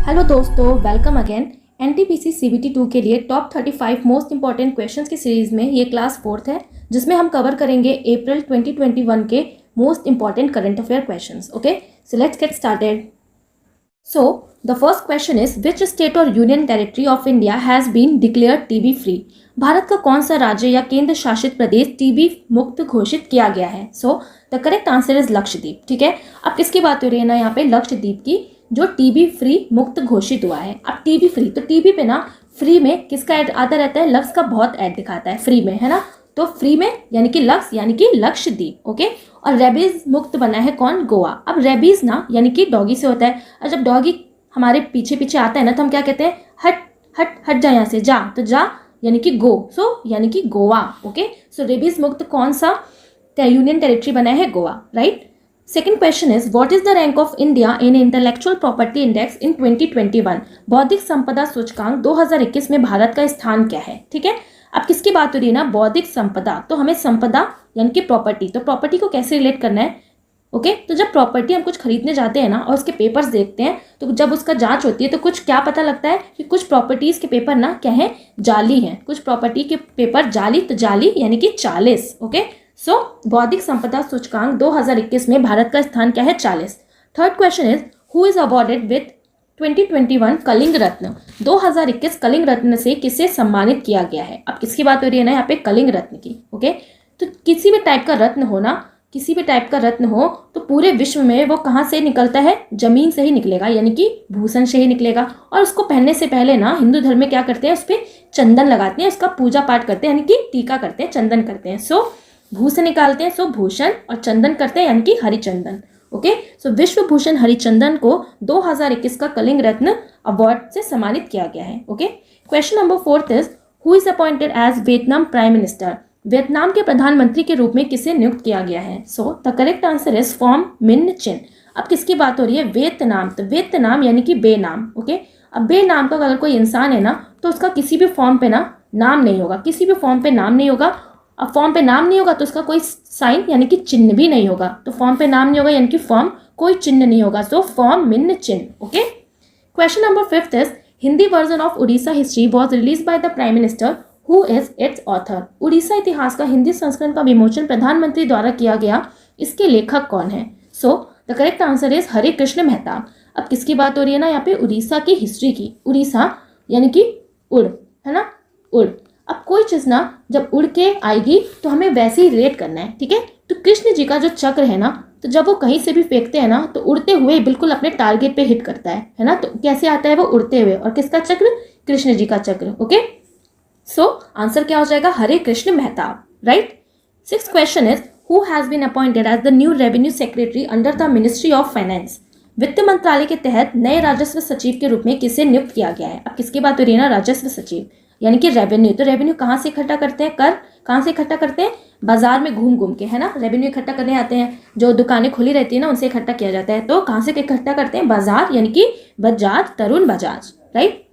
Hello दोस्तों, welcome again. NTPC CBT 2 के लिए टॉप 35 मोस्ट इंपॉर्टेंट क्वेश्चंस की सीरीज में ये क्लास 4th है, जिसमें हम कवर करेंगे अप्रैल 2021 के most important current affair questions. Okay, so let's get started. So the first question is which state और union territory of India has been declared TB free. भारत का कौन सा राज्य या केंद्र शासित प्रदेश टीबी मुक्त घोषित किया गया है? So the correct answer is Lakshadweep. ठीक है, अब किसकी बात हो रही है ना यहाँ पे? लक्षद्वीप की, जो टीबी फ्री मुक्त घोषित हुआ है। अब टीबी फ्री, तो टीबी पे ना फ्री में किसका ऐड आता रहता है? लक्ष्य का बहुत ऐड दिखाता है फ्री में, है ना? तो फ्री में यानी कि लक्ष्य यानी कि लक्षद्वीप। ओके, और रेबीज मुक्त बना है कौन? गोवा। अब रेबीज ना यानी कि डॉगी से होता है, और जब डॉगी हमारे पीछे पीछे आता है ना तो हम क्या कहते हैं? हट हट हट जा यहाँ से, जा। तो जा यानी कि गो, सो यानी कि गोवा। ओके, सो रेबीज मुक्त कौन सा यूनियन टेरिटरी बना है? Goa, right. Second question is what is the rank of India in intellectual property index in 2021। बौद्धिक संपदा सूचकांक 2021 में भारत का स्थान क्या है? ठीक है, अब किसकी बात हो रही है ना? बौद्धिक संपदा, तो हमें संपदा यानी कि प्रॉपर्टी, तो प्रॉपर्टी को कैसे रिलेट करना है? ओके, तो जब प्रॉपर्टी हम कुछ खरीदने जाते हैं ना और उसके पेपर्स देखते हैं, तो जब उसका जांच होती है तो कुछ क्या पता लगता है कि कुछ प्रॉपर्टीज के पेपर ना क्या है? जाली हैं। कुछ प्रॉपर्टी के पेपर जाली, तो जाली यानी कि 40। ओके, सो बौद्धिक संपदा सूचकांक 2021 में भारत का स्थान क्या है? 40। Third question is who is awarded with 2021 Kalinga Ratna. 2021 Kalinga Ratna से किसे सम्मानित किया गया है? अब किसकी बात हो रही है ना यहाँ पे? कलिंग रत्न की। ओके, तो किसी भी टाइप का रत्न हो ना, किसी भी टाइप का रत्न हो तो पूरे विश्व में वो कहाँ से निकलता है? जमीन से ही निकलेगा, यानी कि भूषण से ही निकलेगा। और उसको पहनने से पहले ना हिंदू धर्म में क्या करते हैं? उस पर चंदन लगाते हैं, उसका पूजा पाठ करते हैं, यानी कि टीका करते हैं, चंदन करते हैं। सो भू से निकालते हैं, सो भूषण, और चंदन करते हैं यानी कि हरिचंदन। ओके, सो विश्व भूषण हरिचंदन को 2021 का कलिंग रत्न अवार्ड से सम्मानित किया गया है। Okay, question number 4 is who is appointed as Vietnam prime minister. Vietnam के प्रधानमंत्री के रूप में किसे नियुक्त किया गया है? So the correct answer is form मिन चिन। अब किसकी बात हो रही है? वियतनाम, तो वियतनाम यानी कि बेनाम। ओके, अब बेनाम का अगर कोई इंसान है ना तो उसका किसी भी फॉर्म पे ना नाम नहीं होगा, किसी भी फॉर्म पे नाम नहीं होगा। अब फॉर्म पे नाम नहीं होगा तो उसका कोई साइन यानी कि चिन्ह भी नहीं होगा। तो फॉर्म पे नाम नहीं होगा यानी कि फॉर्म कोई चिन्ह नहीं होगा, सो फॉर्म मिन चिन्ह। Okay, question number 5 is Hindi version of Orissa history was release by the prime minister who is it's author. Orissa इतिहास का हिंदी संस्करण का विमोचन प्रधानमंत्री द्वारा किया गया, इसके लेखक कौन है? So the correct answer is Hare Krishna Mehta. अब किसकी बात हो रही है ना यहाँ पे? उड़ीसा की हिस्ट्री की। उड़ीसा यानी कि उड़, है ना? उड़। अब कोई चीज ना जब उड़ के आएगी तो हमें वैसे ही रिलेट करना है। ठीक है, तो कृष्ण जी का जो चक्र है ना, तो जब वो कहीं से भी फेंकते हैं ना तो उड़ते हुए बिल्कुल अपने टारगेट पे हिट करता है ना? तो कैसे आता है वो? उड़ते हुए। और किसका चक्र? कृष्ण जी का चक्र। ओके, सो आंसर क्या हो जाएगा? Hare Krishna Mehta, right. Sixth question is who has been appointed as the new revenue secretary under the ministry of finance. वित्त मंत्रालय के तहत नए राजस्व सचिव के रूप में किसे नियुक्त किया गया है? अब किसकी बात हो रही है ना? राजस्व सचिव यानी कि रेवेन्यू। तो रेवेन्यू कहाँ से इकट्ठा करते हैं? कर कहाँ से इकट्ठा करते हैं? बाजार में घूम घूम के, है ना? रेवेन्यू इकट्ठा करने आते हैं, जो दुकानें खुली रहती है ना उनसे इकट्ठा किया जाता है। तो कहाँ से इकट्ठा करते हैं? बाजार यानी कि Bajaj, Tarun Bajaj, right.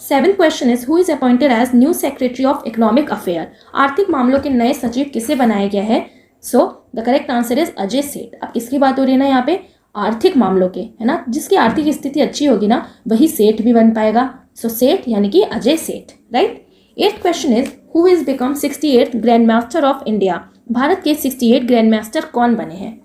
Seventh question is who is appointed as new secretary of economic affair. आर्थिक मामलों के नए सचिव किसे बनाया गया है? So the correct answer is Ajay Seth. अब किसकी बात हो रही है ना यहाँ पे? आर्थिक मामलों के, है ना? जिसकी आर्थिक स्थिति अच्छी होगी ना वही सेठ भी बन पाएगा। सो सेठ यानी कि Ajay Seth, right. Eighth question is who is become 68th grand master of India. भारत के 68 ग्रैंड मास्टर कौन बने हैं?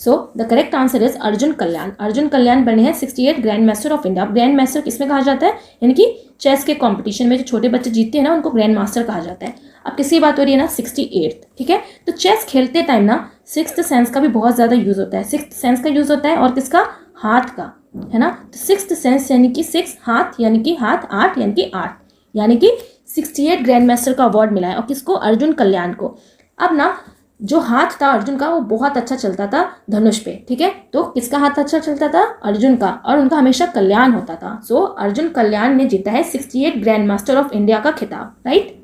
So the correct answer is Arjun Kalyan. Arjun Kalyan बने हैं 68 grand master of India. Grand master किसमें कहा जाता है? यानी कि चेस के कंपटीशन में जो छोटे बच्चे जीतते हैं ना उनको ग्रैंड मास्टर कहा जाता है। अब किसकी बात हो रही है ना? 68th। ठीक है, तो चेस खेलते टाइम ना सिक्स्थ सेंस का भी बहुत ज्यादा यूज होता है। सिक्स्थ सेंस का यूज होता है और किसका? हाथ का, है ना? तो सिक्स्थ सेंस यानी कि 6 हाथ यानी कि हाथ, 8 यानी कि 8, यानी कि 68 ग्रैंड मास्टर का अवार्ड मिला है। और किसको? अर्जुन कल्याण को। अब ना जो हाथ था अर्जुन का वो बहुत अच्छा चलता था धनुष पे। ठीक है, तो किसका हाथ अच्छा चलता था? अर्जुन का, और उनका हमेशा कल्याण होता था। सो अर्जुन कल्याण ने जीता है 68 ग्रैंड मास्टर ऑफ इंडिया का खिताब, राइट।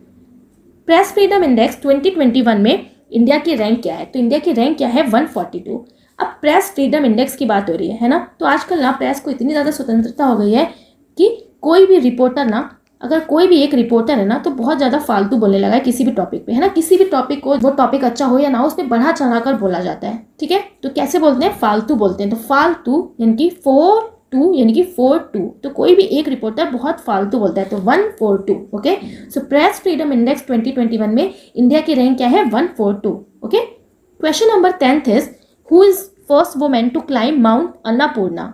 प्रेस फ्रीडम इंडेक्स 2021 में इंडिया की रैंक क्या है? तो इंडिया की रैंक क्या है? 142। अब प्रेस फ्रीडम इंडेक्स की बात हो रही है ना? तो आजकल ना प्रेस को इतनी ज़्यादा स्वतंत्रता हो गई है कि कोई भी रिपोर्टर ना, अगर कोई भी एक रिपोर्टर है ना तो बहुत ज़्यादा फालतू बोलने लगा है किसी भी टॉपिक पे, है ना? किसी भी टॉपिक को, वो टॉपिक अच्छा हो या ना हो, उस पर बढ़ा चढ़ा कर बोला जाता है। ठीक है, तो कैसे बोलते हैं? फालतू बोलते हैं। तो फालतू यानी कि 4 2 यानी कि 4-2, तो कोई भी एक रिपोर्टर बहुत फालतू बोलता है, तो 142। Okay, so press freedom index 2021 में इंडिया की रैंक क्या है? 142। Okay, question number 10th is who is first women to climb Mount Annapurna?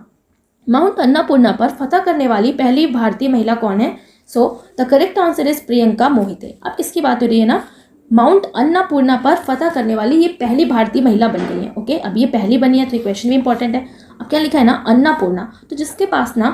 Mount Annapurna पर फतह करने वाली पहली भारतीय महिला कौन है? So the correct answer is Priyanka Mohite. अब किसकी बात हो रही है ना, माउंट अन्नपूर्णा पर फतह करने वाली ये पहली भारतीय महिला बन गई है। ओके, अब ये पहली बनी है तो ये क्वेश्चन भी इंपॉर्टेंट है। अब क्या लिखा है ना, अन्नपूर्णा, तो जिसके पास ना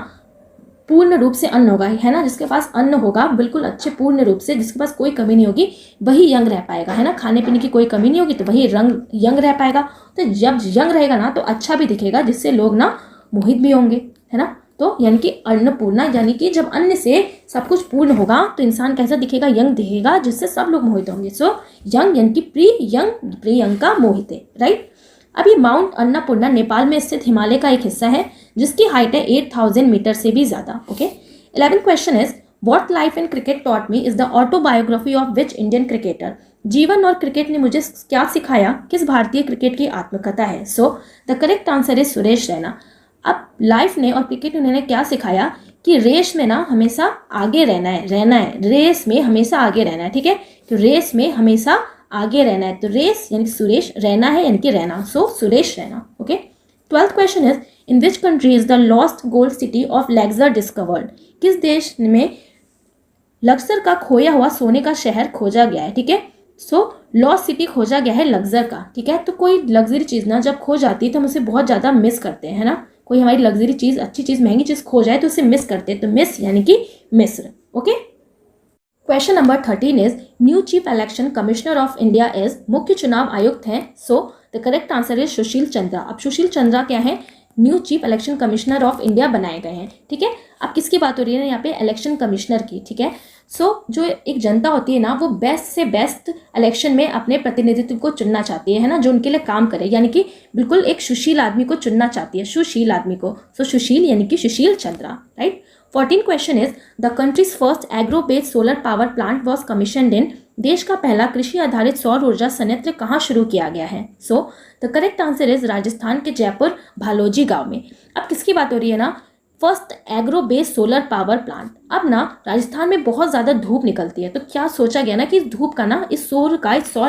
पूर्ण रूप से अन्न होगा, है ना, जिसके पास अन्न होगा बिल्कुल अच्छे पूर्ण रूप से, जिसके पास कोई कमी नहीं होगी, वही यंग रह पाएगा, है ना, खाने पीने की कोई कमी नहीं होगी तो वही यंग रह पाएगा। तो जब यंग रहेगा ना तो अच्छा भी दिखेगा, जिससे लोग ना मोहित भी होंगे, है ना। तो यानी कि अन्नपूर्णा, यानी कि जब अन्न से सब कुछ पूर्ण होगा तो इंसान कैसा दिखेगा? यंग दिखेगा, जिससे सब लोग मोहित होंगे। सो यंग यानी कि प्रियंका मोहिते, राइट। अब ये माउंट अन्नपूर्णा नेपाल में स्थित हिमालय का एक हिस्सा है जिसकी हाइट है 8000 मीटर से भी ज्यादा। Okay, 11th question is what life in cricket taught me is the autobiography of which Indian cricketer? जीवन और क्रिकेट ने मुझे क्या सिखाया, किस भारतीय क्रिकेट की आत्मकथा है? So the correct answer is Suresh Raina. अब लाइफ ने और क्रिकेट ने उन्होंने क्या सिखाया कि रेस में ना हमेशा आगे रहना है, रेस में हमेशा आगे रहना है, ठीक है, तो रेस में हमेशा आगे रहना है, तो रेस यानी कि सुरेश, रहना है यानी कि Raina, so Suresh Raina. Okay, 12th question is in which country is the lost gold city of Luxor discovered? किस देश में लक्सर का खोया हुआ सोने का शहर खोजा गया है? ठीक है, सो लॉस्ट सिटी खोजा गया है लक्सर का, ठीक है। तो कोई लग्जरी चीज ना जब खो जाती है तो हम उसे बहुत ज्यादा मिस करते हैं, है ना, कोई हमारी लग्जरी चीज, अच्छी चीज, महंगी चीज खो जाए तो उसे मिस करते हैं, तो मिस यानी कि मिस्र। Okay, question number 13 is new chief election commissioner of India is, मुख्य चुनाव आयुक्त हैं, so the correct answer is Sushil Chandra. अब सुशील चंद्रा क्या है? New chief election commissioner of India बनाए गए हैं, ठीक है। अब किसकी बात हो रही है ना यहाँ पे? इलेक्शन कमिश्नर की, ठीक है। सो जो एक जनता होती है ना वो बेस्ट से बेस्ट इलेक्शन में अपने प्रतिनिधित्व को चुनना चाहती है ना, जो उनके लिए काम करे, यानी कि बिल्कुल एक सुशील आदमी को चुनना चाहती है, सुशील आदमी को, सो सुशील यानी कि Sushil Chandra, right. 14th question is the country's first agro based solar power plant was commissioned in, देश का पहला कृषि आधारित सौर ऊर्जा संयंत्र कहाँ शुरू किया गया है? So the correct answer is Rajasthan के जयपुर भालोजी गांव में। अब किसकी बात हो रही है ना? First agro based solar power plant. अब ना राजस्थान में बहुत ज़्यादा धूप निकलती है, तो क्या सोचा गया ना कि इस धूप का ना, इस सौर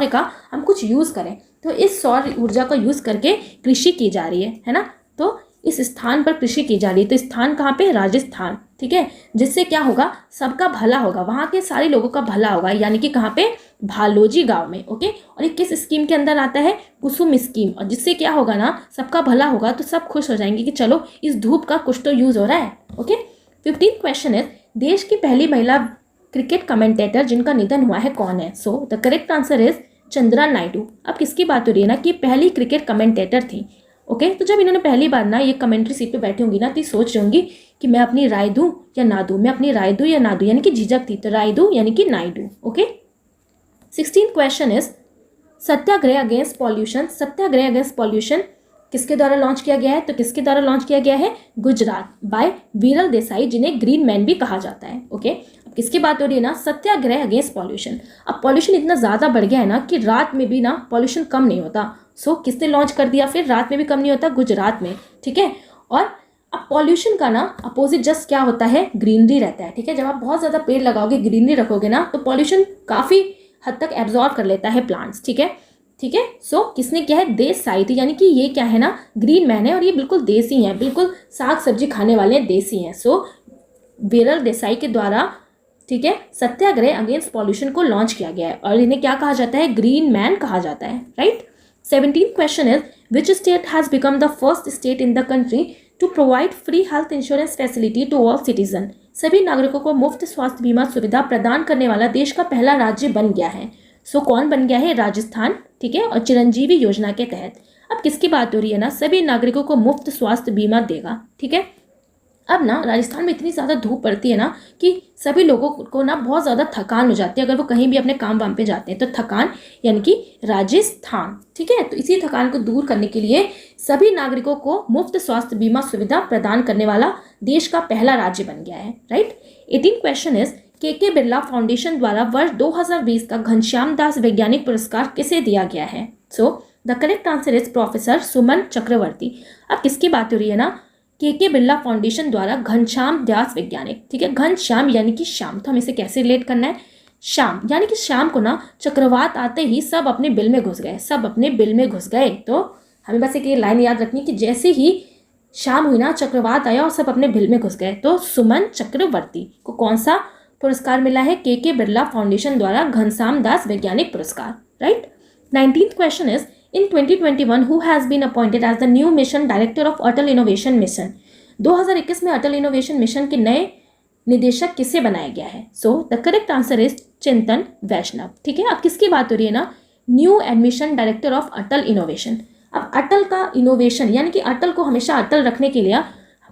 का हम कुछ यूज़ करें, तो इस सौर ऊर्जा का यूज़ करके कृषि की जा रही है ना। तो इस स्थान पर कृषि की जा रही है, तो स्थान कहाँ पे? राजस्थान, ठीक है। जिससे क्या होगा? सबका भला होगा, वहाँ के सारे लोगों का भला होगा, यानी कि कहाँ पे? भालोजी गांव में। ओके, और ये किस स्कीम के अंदर आता है? कुसुम स्कीम। और जिससे क्या होगा ना, सबका भला होगा, तो सब खुश हो जाएंगे कि चलो इस धूप का कुछ तो यूज हो रहा है। ओके, 15th क्वेश्चन इज देश की पहली महिला क्रिकेट कमेंटेटर जिनका निधन हुआ है कौन है? So the correct answer is Chandra Naidu. अब किसकी बात हो रही है ना कि पहली क्रिकेट कमेंटेटर थी। ओके, तो जब इन्होंने पहली बार ना ये कमेंट्री सीट पे बैठी होंगी ना, तो ये सोच रही होंगी कि मैं अपनी राय दूं या ना दूं, मैं अपनी राय दूं या ना दूं, यानी कि झिझक थी, तो राय दूं यानी कि Naidu. Okay, 16th question is Satyagraha against pollution. Satyagraha against pollution किसके द्वारा लॉन्च किया गया है? तो किसके द्वारा लॉन्च किया गया है? गुजरात, बाय विरल देसाई, जिन्हें ग्रीन मैन भी कहा जाता है। ओके, अब किसकी बात हो रही है ना? सत्याग्रह अगेंस्ट पॉल्यूशन। अब पॉल्यूशन इतना ज़्यादा बढ़ गया है ना कि रात में भी ना पॉल्यूशन कम नहीं होता। सो किसने लॉन्च कर दिया फिर? रात में भी कम नहीं होता, गुजरात में, ठीक है। और अब पॉल्यूशन का ना अपोजिट जस्ट क्या होता है? ग्रीनरी रहता है, ठीक है। जब आप बहुत ज़्यादा पेड़ लगाओगे, ग्रीनरी रखोगे ना, तो पॉल्यूशन काफ़ी हद तक एब्जॉर्ब कर लेता है प्लांट्स, ठीक है, ठीक है। सो किसने किया है? देसाई, थी, यानी कि ये क्या है ना, ग्रीन मैन है, और ये बिल्कुल देसी हैं, बिल्कुल साग सब्जी खाने वाले हैं, देसी हैं। सो विरल देसाई के द्वारा, ठीक है, सत्याग्रह अगेंस्ट पॉल्यूशन को लॉन्च किया गया है, और इन्हें क्या कहा जाता है? ग्रीन मैन कहा जाता है, right. 17th question is which state has become the first state in the country to provide free health insurance facility to all citizen? सभी नागरिकों को मुफ्त स्वास्थ्य बीमा सुविधा प्रदान करने वाला देश का पहला राज्य बन गया है। सो कौन बन गया है? राजस्थान, ठीक है, और चिरंजीवी योजना के तहत। अब किसकी बात हो रही है ना? सभी नागरिकों को मुफ्त स्वास्थ्य बीमा देगा, ठीक है। अब ना राजस्थान में इतनी ज़्यादा धूप पड़ती है ना कि सभी लोगों को ना बहुत ज़्यादा थकान हो जाती है अगर वो कहीं भी अपने काम वाम पे जाते हैं, तो थकान यानी कि राजस्थान, ठीक है। तो इसी थकान को दूर करने के लिए सभी नागरिकों को मुफ्त स्वास्थ्य बीमा सुविधा प्रदान करने वाला देश का पहला राज्य बन गया है, राइट। 18th क्वेश्चन इज के बिरला फाउंडेशन द्वारा वर्ष 2020 का घनश्याम दास वैज्ञानिक पुरस्कार किसे दिया गया है? So the correct answer is professor Suman Chakraborty. अब किसकी बात हो रही है ना? के बिरला फाउंडेशन द्वारा घनश्याम दास वैज्ञानिक, ठीक है, घनश्याम यानी कि शाम, तो हमें इसे कैसे रिलेट करना है, शाम यानी कि शाम को ना चक्रवात आते ही सब अपने बिल में घुस गए, सब अपने बिल में घुस गए। तो हमें बस एक लाइन याद रखनी कि जैसे ही शाम हुई ना चक्रवात आया और सब अपने बिल में घुस गए। तो सुमन चक्रवर्ती को कौन सा पुरस्कार मिला है, के बिरला फाउंडेशन द्वारा घनश्याम दास वैज्ञानिक पुरस्कार, right. 19th question is in 2021 who has been appointed as the new mission director of Atal innovation mission. 2021 में अटल इनोवेशन मिशन के नए निदेशक किसे बनाया गया है। So the correct answer is चिंतन वैष्णव, ठीक है। अब किसकी बात हो रही है ना, new admission director of Atal innovation. अब अटल का इनोवेशन यानी कि अटल को हमेशा अटल रखने के लिए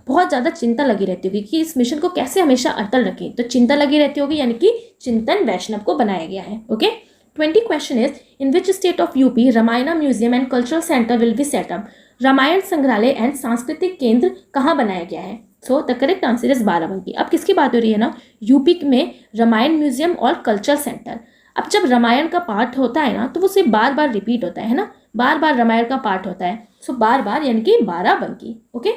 बहुत ज़्यादा चिंता लगी रहती होगी कि इस मिशन को कैसे हमेशा अटल रखें, तो चिंता लगी रहती होगी, यानी कि चिंतन वैष्णव को बनाया गया है। Okay. 20 question is in which state of UP Ramayana museum and cultural centre will be set up. Ramayana संग्रहालय एंड सांस्कृतिक केंद्र कहाँ बनाया गया है। So the correct answer is Barabanki. अब किसकी बात हो रही है ना, यूपी में रामायण म्यूजियम और कल्चरल सेंटर। अब जब रामायण का पाठ होता है ना तो वो सिर्फ बार बार रिपीट होता है ना, बार बार रामायण का पाठ होता है, सो बार बार यानी कि Barabanki. Okay.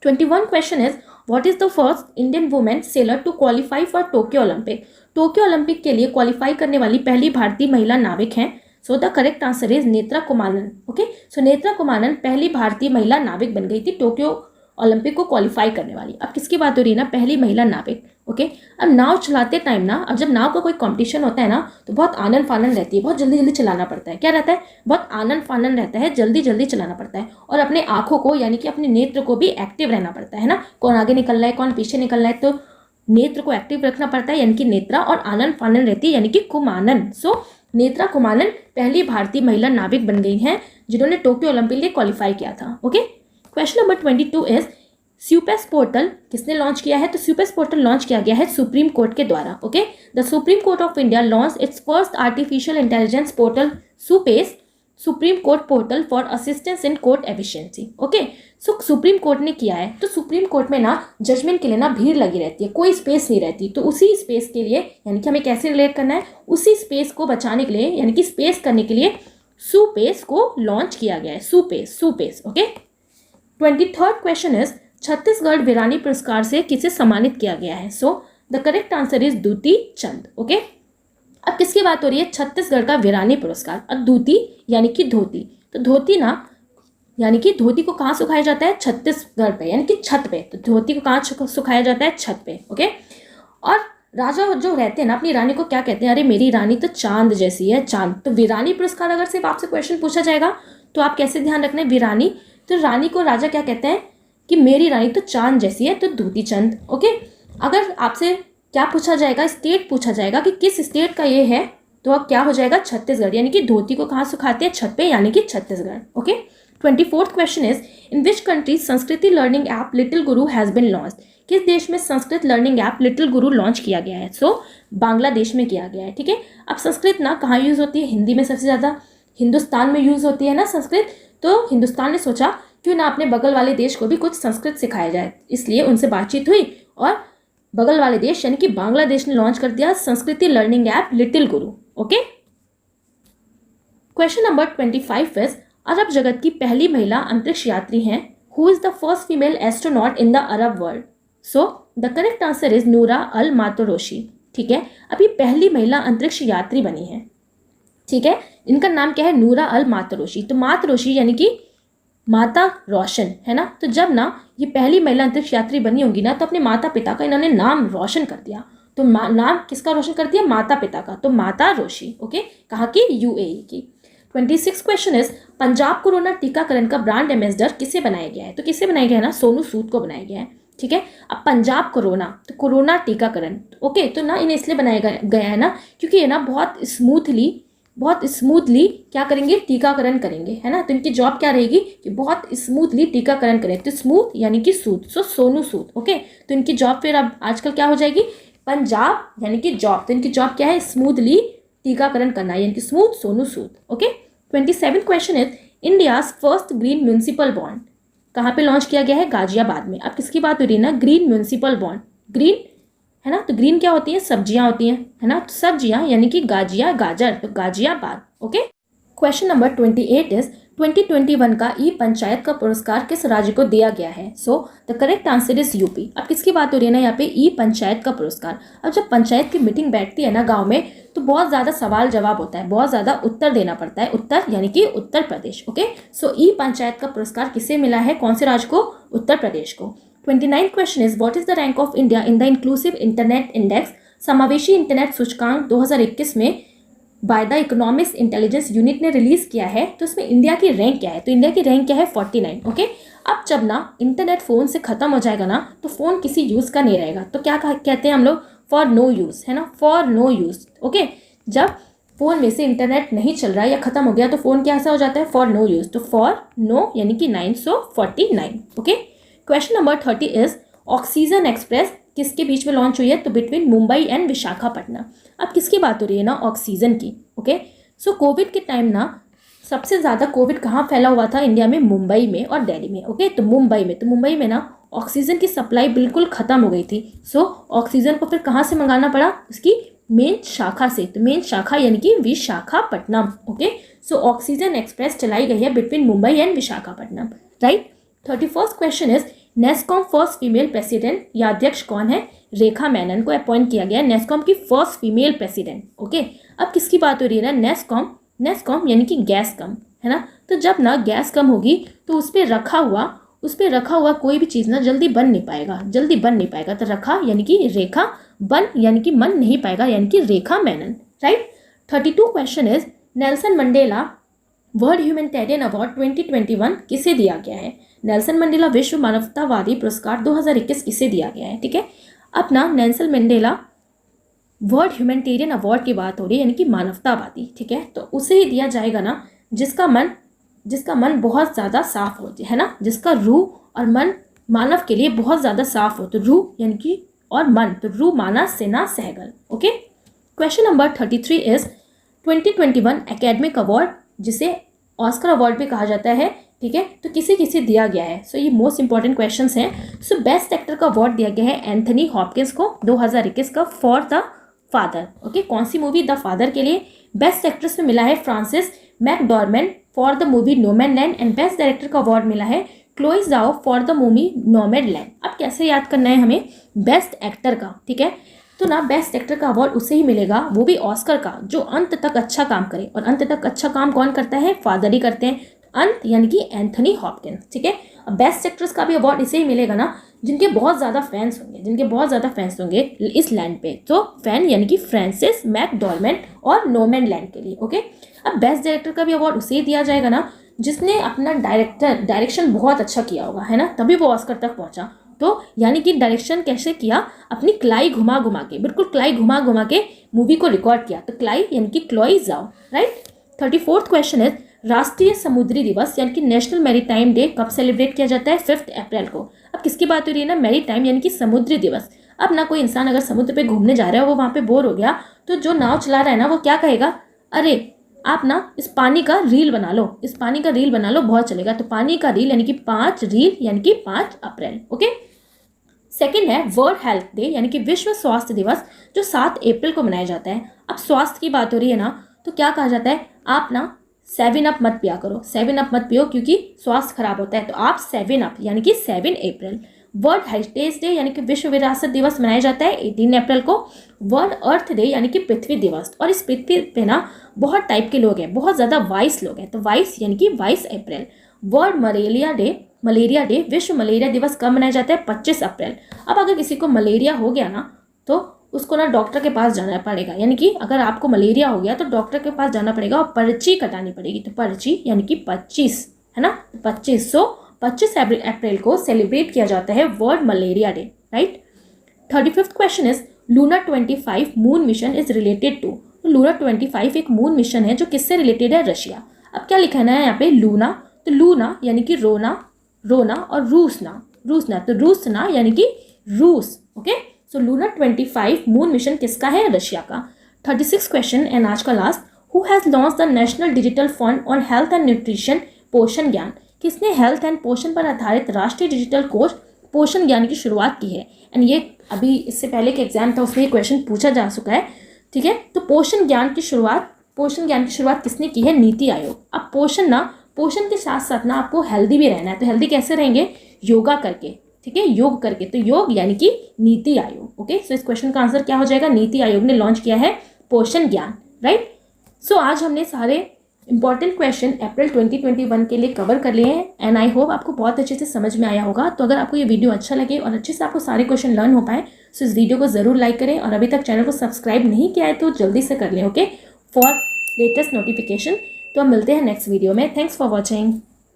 21 question is what is the first Indian women sailor to qualify for Tokyo Olympic. Tokyo Olympic के लिए क्वालिफाई करने वाली पहली भारतीय महिला नाविक हैं। So the correct answer is Netra Kumaran. Okay. So Netra Kumaran पहली भारतीय महिला नाविक बन गई थी टोक्यो ओलंपिक को क्वालिफाई करने वाली। अब किसकी बात हो रही है ना, पहली महिला नाविक। ओके। अब नाव चलाते टाइम ना, अब जब नाव का कोई कंपटीशन होता है ना तो बहुत आनंद फानन रहती है, बहुत जल्दी जल्दी चलाना पड़ता है। क्या रहता है, बहुत आनंद फानन रहता है, जल्दी जल्दी चलाना पड़ता है, और अपने आंखों को यानी कि अपने नेत्र को भी एक्टिव रहना पड़ता है ना, कौन आगे निकल रहा है कौन पीछे निकल रहा है, तो नेत्र को एक्टिव रखना पड़ता है यानी कि नेत्रा, और आनंद फानन रहती है यानी कि कुमानन। सो नेत्रा कुमानन पहली भारतीय महिला नाविक बन गई हैं जिन्होंने टोक्यो ओलंपिक के लिए क्वालिफाई किया था। Okay. Question number 22 is supace portal किसने लॉन्च किया है। तो स्यूपेस पोर्टल लॉन्च किया गया है सुप्रीम कोर्ट के द्वारा। Okay. The supreme court of India launch its first artificial intelligence portal SUPACE supreme court portal for assistance in court efficiency. Okay. So supreme court ने किया है, तो सुप्रीम कोर्ट में ना जजमेंट के लिए ना भीड़ लगी रहती है, कोई स्पेस नहीं रहती, तो उसी स्पेस के लिए यानी कि हमें कैसे रिलेट करना है, उसी स्पेस को बचाने के लिए यानी कि स्पेस करने के लिए सुपेस को लॉन्च किया गया है। Supace. Okay. 23rd question is Chhattisgarh वीरानी पुरस्कार से किसे सम्मानित किया गया है। So the correct answer is Duti Chand. Okay. अब किसकी बात हो रही है, छत्तीसगढ़ का वीरानी पुरस्कार। अब दूती यानी कि धोती, तो धोती ना यानी कि धोती को कहाँ सुखाया जाता है, छत्तीसगढ़ पे यानी कि छत पे, तो धोती को कहाँ सुखाया जाता है, छत पे। ओके। और राजा जो रहते हैं ना अपनी रानी को क्या कहते हैं, अरे मेरी रानी तो चांद जैसी है, चांद। तो वीरानी पुरस्कार अगर सिर्फ आपसे क्वेश्चन पूछा जाएगा तो आप कैसे ध्यान रखना है, वीरानी, तो रानी को राजा क्या कहते हैं कि मेरी रानी तो चांद जैसी है, तो दूती चंद। ओके। अगर आपसे क्या पूछा जाएगा, स्टेट पूछा जाएगा कि किस स्टेट का ये है, तो अब क्या हो जाएगा, छत्तीसगढ़, यानी कि धोती को कहाँ सुखाते हैं, छत पे, यानी कि Chhattisgarh. Okay. 24th question is in which country संस्कृति learning app little Guru has been launch. किस देश में संस्कृत लर्निंग ऐप लिटिल गुरु लॉन्च किया गया है। सो बांग्लादेश में किया गया है। ठीक है। अब संस्कृत ना कहाँ यूज़ होती है, हिंदी में सबसे ज़्यादा हिंदुस्तान में यूज़ होती है ना संस्कृत, तो हिंदुस्तान ने सोचा क्यों ना अपने बगल वाले देश को भी कुछ संस्कृत सिखाया जाए, इसलिए उनसे बातचीत हुई और बगल वाले देश यानी कि बांग्लादेश ने लॉन्च कर दिया संस्कृति learning app little Guru. Okay. Question number 25 is अरब जगत की पहली महिला अंतरिक्ष यात्री हैं, who is the first female astronaut in the Arab world. So the correct answer is नूरा अल मातोरोशी। ठीक है। अभी पहली महिला अंतरिक्ष यात्री बनी है। ठीक है। इनका नाम क्या है, नूरा अल मातोरोशी। तो मातोरोशी यानी कि माता रोशन है ना, तो जब ना ये पहली महिला अंतरिक्ष यात्री बनी होगी ना तो अपने माता पिता का इन्होंने नाम रोशन कर दिया। तो नाम किसका रोशन कर दिया, माता पिता का, तो माता रोशी। ओके। कहाँ की, यूएई की। 26 क्वेश्चन इज पंजाब कोरोना टीकाकरण का ब्रांड एम्बेसडर किसे बनाया गया है। तो किसे बनाया गया है ना, सोनू सूद को बनाया गया है। ठीक है। अब पंजाब कोरोना, तो कोरोना टीकाकरण, ओके, तो ना इन्हें इसलिए बनाया गया है ना क्योंकि ये ना बहुत स्मूथली क्या करेंगे, टीकाकरण करेंगे, है ना। तो इनकी जॉब क्या रहेगी कि बहुत स्मूथली टीकाकरण करें, तो स्मूथ यानी कि सूद, सो सोनू सूद। ओके। तो इनकी जॉब फिर अब आजकल क्या हो जाएगी, पंजाब यानी कि जॉब, तो इनकी जॉब क्या है, स्मूथली टीकाकरण करना, यानी कि smooth Sonu Sood. Okay. 27 question is India's first green municipal bond कहाँ पे लॉन्च किया गया है, गाजियाबाद में। अब किसकी बात हो रही है ना, ग्रीन म्यूनिसिपल बॉन्ड, ग्रीन है ना, तो ग्रीन क्या होती है, सब्जियां होती हैं, है ना, तो सब्जियां यानी कि गाजिया गाजर, तो Ghaziabad. Okay. Question number 28 is 2021 का ई पंचायत का पुरस्कार किस राज्य को दिया गया है? So the correct answer is UP. अब किसकी बात हो रही है ना यहाँ पे? ई पंचायत का पुरस्कार। अब जब पंचायत की मीटिंग बैठती है ना गांव में, तो बहुत ज़्यादा सवाल जवाब होता है, बहुत ज़्यादा उत्तर देना पड़ता है। उत्तर यानी कि उत्तर प्रदेश। ओके, सो ई पंचायत का पुरस्कार किसे मिला है? कौन से राज्य को? उत्तर प्रदेश को। 29 question is what is the rank of India in the inclusive internet index? समावेशी इंटरनेट सूचकांक 2021 में by the economics intelligence unit ने रिलीज किया है। तो इसमें इंडिया की रैंक क्या है? तो इंडिया की रैंक क्या है? 49। ओके, अब जब ना इंटरनेट फ़ोन से ख़त्म हो जाएगा ना, तो फ़ोन किसी यूज़ का नहीं रहेगा। तो क्या कहते हैं हम लोग? फॉर नो यूज़, है ना, फॉर नो यूज़। ओके, जब फ़ोन में से इंटरनेट नहीं चल रहा है या ख़त्म हो गया तो फ़ोन कैसा हो जाता है? Four no use. तो फॉर नो यानी कि 9, so 49। Okay, question number 30 is oxygen express किसके बीच में लॉन्च हुई है? तो बिटवीन मुंबई एंड विशाखापट्टनम। अब किसकी बात हो रही है ना? ऑक्सीजन की। ओके, सो कोविड के टाइम ना सबसे ज़्यादा कोविड कहाँ फैला हुआ था इंडिया में? मुंबई में और दिल्ली में। ओके, तो मुंबई में ना ऑक्सीजन की सप्लाई बिल्कुल ख़त्म हो गई थी। सो ऑक्सीजन को फिर कहाँ से मंगाना पड़ा? उसकी मेन शाखा से। तो मेन शाखा यानी कि Visakhapatnam. Okay, so oxygen express चलाई गई है between Mumbai and Visakhapatnam. Right. 31st question is NASSCOM first female president या अध्यक्ष कौन है? रेखा मेनन को अपॉइंट किया गया नेस्कॉम की फर्स्ट फीमेल प्रेसिडेंट। ओके, अब किसकी बात हो रही है ना? नेस्कॉम यानी कि गैस कम, है ना। तो जब ना गैस कम होगी तो उस पर रखा हुआ कोई भी चीज़ ना जल्दी बन नहीं पाएगा। तो रखा यानी कि रेखा, बन यानी कि मन नहीं पाएगा, यानी कि Rekha Menon. Right. 32 question is Nelson Mandela world humanitarian award 2021 किसे दिया गया है? नेल्सन मंडेला विश्व मानवतावादी पुरस्कार 2021 किसे दिया गया है? ठीक है, अपना Nelson Mandela world humanitarian award की बात हो रही है, यानी कि मानवतावादी। ठीक है, तो उसे ही दिया जाएगा ना जिसका मन बहुत ज़्यादा साफ हो, है ना, जिसका रूह और मन मानव के लिए बहुत ज़्यादा साफ हो। तो रूह यानी कि और मन, तो रूह माना सेना Sehgal. Okay, question number 33 is 2021 academic award, जिसे ऑस्कर अवार्ड भी कहा जाता है, ठीक है, तो किसे दिया गया है? सो ये मोस्ट इंपॉर्टेंट क्वेश्चंस हैं। सो बेस्ट एक्टर का अवार्ड दिया गया है एंथनी हॉपकिंस को 2021 का फॉर द फादर। ओके, कौन सी मूवी? द फादर के लिए। बेस्ट एक्ट्रेस में मिला है Francis McDormand for the movie Nomadland and best director का अवार्ड मिला है Chloe Zhao for the movie Nomadland. अब कैसे याद करना है हमें बेस्ट एक्टर का? ठीक है, तो ना बेस्ट एक्टर का अवार्ड उसे ही मिलेगा, वो भी ऑस्कर का, जो अंत तक अच्छा काम करे। और अंत तक अच्छा काम कौन करता है? फादर ही करते हैं। अंत यानी कि एंथनी हॉपकिंस। ठीक है, अब बेस्ट एक्ट्रेस का भी अवार्ड इसे ही मिलेगा ना जिनके बहुत ज़्यादा फैंस होंगे इस लैंड पे। तो फैन यानी कि फ्रांसिस मैकडॉर्मेंट और नोमैडलैंड के लिए। ओके, अब बेस्ट डायरेक्टर का भी अवार्ड उसे ही दिया जाएगा ना जिसने अपना डायरेक्शन बहुत अच्छा किया होगा, है ना, तभी वो ऑस्कर तक पहुंचा। तो यानी कि डायरेक्शन कैसे किया? अपनी क्लाई घुमा घुमा के मूवी को रिकॉर्ड किया। तो क्लाई यानी कि Chloe Zhao. Right. 34th question is राष्ट्रीय समुद्री दिवस यानी कि नेशनल मैरीटाइम डे कब सेलिब्रेट किया जाता है? 5 अप्रैल को। अब किसकी बात हो रही है ना? मैरीटाइम यानी कि समुद्री दिवस। अब ना कोई इंसान अगर समुद्र पे घूमने जा रहा है, वो वहाँ पे बोर हो गया, तो जो नाव चला रहा है ना वो क्या कहेगा? अरे आप ना इस पानी का रील बना लो, बहुत चलेगा। तो पानी का रील यानी कि 5 रील यानी कि 5 अप्रैल। ओके, सेकेंड है वर्ल्ड हेल्थ डे यानी कि विश्व स्वास्थ्य दिवस, जो 7 अप्रैल को मनाया जाता है। अब स्वास्थ्य की बात हो रही है ना, तो क्या कहा जाता है? आप ना 7 अप मत पिया करो, 7 अप मत पियो क्योंकि स्वास्थ्य खराब होता है। तो आप 7 अप यानी कि 7 अप्रैल। वर्ल्ड हेरिटेज डे यानी कि विश्व विरासत दिवस मनाया जाता है 18 अप्रैल को। वर्ल्ड अर्थ डे यानी कि पृथ्वी दिवस, और इस पृथ्वी पे ना बहुत टाइप के लोग हैं, बहुत ज़्यादा वाइस लोग हैं, तो वाइस यानी कि 22 अप्रैल। वर्ल्ड मलेरिया डे विश्व मलेरिया दिवस कब मनाया जाता है? 25 अप्रैल। अब अगर किसी को मलेरिया हो गया ना तो उसको ना डॉक्टर के पास जाना पड़ेगा, यानी कि अगर आपको मलेरिया हो गया तो डॉक्टर के पास जाना पड़ेगा और पर्ची कटानी पड़ेगी। तो पर्ची यानी कि 25, है ना, 25 अप्रैल को सेलिब्रेट किया जाता है world malaria day. Right. 35th question is Luna 25 moon mission is related to. Luna 25 एक मून मिशन है जो किससे रिलेटेड है? रशिया। अब क्या लिखना है यहाँ पे? लूना, तो लूना यानी कि रोना और रूसना, तो रूसना यानी कि रूस। ओके, सो लूना 25 मून मिशन किसका है? रशिया का। 36 क्वेश्चन एंड आज का last, who has launch the national digital fund on health and nutrition पोषण ज्ञान? किसने हेल्थ एंड पोषण पर आधारित राष्ट्रीय डिजिटल कोष पोषण ज्ञान की शुरुआत की है? एंड ये अभी इससे पहले के एग्जाम था उसमें ये क्वेश्चन पूछा जा चुका है। ठीक है, तो पोषण ज्ञान की शुरुआत किसने की है? नीति आयोग। अब पोषण के साथ साथ ना आपको हेल्दी भी रहना है। तो हेल्दी कैसे रहेंगे? योगा करके, ठीक है, योग करके। तो योग यानी कि नीति आयोग। ओके, सो इस क्वेश्चन का आंसर क्या हो जाएगा? नीति आयोग ने लॉन्च किया है पोषण ज्ञान, राइट। सो आज हमने सारे इंपॉर्टेंट क्वेश्चन अप्रैल 2021 के लिए कवर कर लिए हैं एंड आई होप आपको बहुत अच्छे से समझ में आया होगा। तो अगर आपको ये वीडियो अच्छा लगे और अच्छे से आपको सारे क्वेश्चन लर्न हो पाए तो इस वीडियो को ज़रूर लाइक करें और अभी तक चैनल को सब्सक्राइब नहीं किया है तो जल्दी से कर लें, ओके, फॉर लेटेस्ट नोटिफिकेशन। तो हम मिलते हैं नेक्स्ट वीडियो में। Thanks for watching.